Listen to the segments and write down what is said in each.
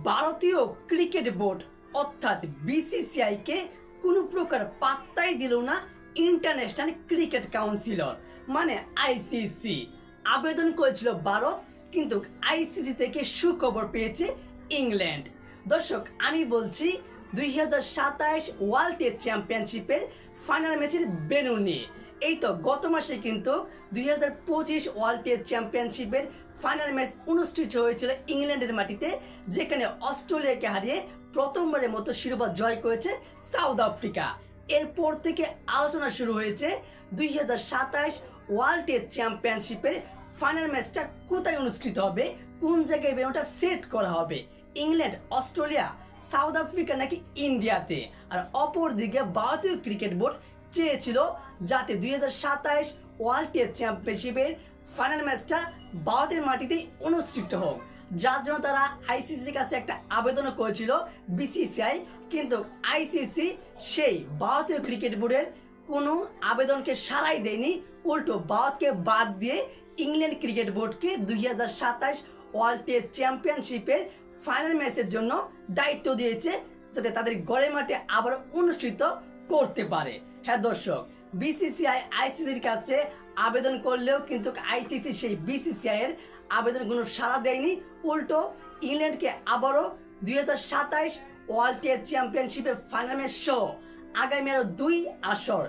ভারতীয় cricket board অর্থাৎ BCCI কে কোনো প্রকার পাত্তাই দিল না ইন্টারন্যাশনাল ক্রিকেট কাউন্সিলর মানে আইসিসি। আবেদন করেছিল ভারত, কিন্তু আইসিসি থেকে সুখবর পেয়েছে ইংল্যান্ড। দর্শক, আমি বলছি 2027 ওয়ার্ল্ড টেস্ট চ্যাম্পিয়নশিপের ফাইনাল ম্যাচের ভেন্যু নিয়ে। এই তো গত মাসে কিন্তু 2025 ওয়ার্ল্ড টেস্ট চ্যাম্পিয়নশিপের ফাইনাল ম্যাচ অনুষ্ঠিত হয়েছিল ইংল্যান্ডের মাটিতে, যেখানে অস্ট্রেলিয়াকে হারিয়ে প্রথমবারের মতো শিরোপা জয় করেছে সাউথ আফ্রিকা। এরপর থেকে আলোচনা শুরু হয়েছে 2027 ওয়ার্ল্ড টেস্ট চ্যাম্পিয়নশিপের ফাইনাল ম্যাচটা কোথায় অনুষ্ঠিত হবে, কোন জায়গায় ভেন্যুটা সেট করা হবে, ইংল্যান্ড, অস্ট্রেলিয়া, সাউথ আফ্রিকা নাকি ইন্ডিয়াতে। আর অপরদিকে ভারতীয় ক্রিকেট বোর্ড চেয়েছিল যাতে 2027 ওয়ার্ল্ড টেস্ট চ্যাম্পিয়নশিপের ফাইনাল ম্যাচটা ভারতের মাটিতেই অনুষ্ঠিত হোক, যার জন্য তারা আইসিসির কাছে একটা আবেদনও করেছিল বিসিসিআই। কিন্তু আইসিসি সেই ভারতীয় ক্রিকেট বোর্ডের কোনো আবেদনকে সাড়াই দেয়নি, উল্টো ভারতকে বাদ দিয়ে ইংল্যান্ড ক্রিকেট বোর্ডকে 2027 ওয়ার্ল্ড টেস্ট চ্যাম্পিয়নশিপের ফাইনাল ম্যাচের জন্য দায়িত্ব দিয়েছে, যাতে তাদের ঘরের মাঠে আবার অনুষ্ঠিত করতে পারে। হ্যাঁ দর্শক, বিসিসিআই আইসিসির কাছে আবেদন করলেও কিন্তু আইসিসি সেই বিসিসিআই এর আবেদন কোনো সাড়া দেয়নি, উল্টো ইংল্যান্ডকে আবারও 2027 ওয়ার্ল্ড টেস্ট চ্যাম্পিয়নশিপের ফাইনাল ম্যাচ সহ আগামী আরও 2 আসর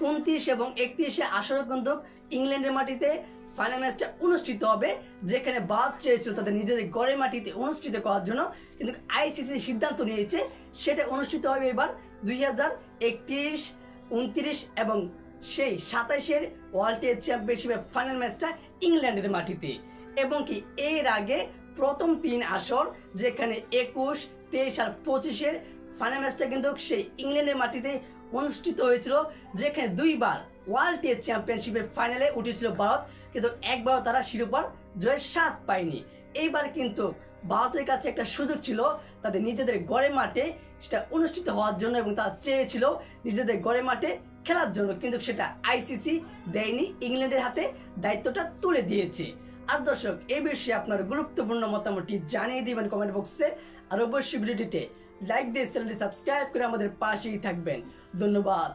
29 এবং 31 আসরও কিন্তু ইংল্যান্ডের মাটিতে ফাইনাল ম্যাচটা অনুষ্ঠিত হবে, যেখানে ভারত চেয়েছিল তাদের নিজেদের ঘরের মাটিতে অনুষ্ঠিত করার জন্য, কিন্তু আইসিসি সিদ্ধান্ত নিয়েছে সেটা অনুষ্ঠিত হবে এবার 2031, 29 এবং সেই 27 ওয়ার্ল্ড টেস্ট চ্যাম্পিয়নশিপের ফাইনাল ম্যাচটা ইংল্যান্ডের মাটিতে। এবং কি এর আগে প্রথম 3 আসর যেখানে 21, 23 আর 25 ফাইনাল ম্যাচটা কিন্তু সেই ইংল্যান্ডের মাটিতে অনুষ্ঠিত হয়েছিল, যেখানে 2 বার ওয়ার্ল্ড টেস্ট চ্যাম্পিয়নশিপের ফাইনালে উঠেছিল ভারত, কিন্তু একবারও তারা শিরোপার জয়ের স্বাদ পায়নি। এইবার কিন্তু ভারতের কাছে একটা সুযোগ ছিল তাদের নিজেদের ঘরের মাঠে সেটা অনুষ্ঠিত হওয়ার জন্য, এবং তারা চেয়েছিল নিজেদের ঘরের মাঠে খেলার জন্য, কিন্তু সেটা আইসিসি দেয়নি, ইংল্যান্ডের হাতে দায়িত্বটা তুলে দিয়েছে। আর দর্শক, এই বিষয়ে আপনার গুরুত্বপূর্ণ মতামতটি জানিয়ে দিবেন কমেন্ট বক্সে। আর অবশ্যই ভিডিওটিতে লাইক দিয়ে চ্যানেলটি সাবস্ক্রাইব করে আমাদের পাশেই থাকবেন। ধন্যবাদ।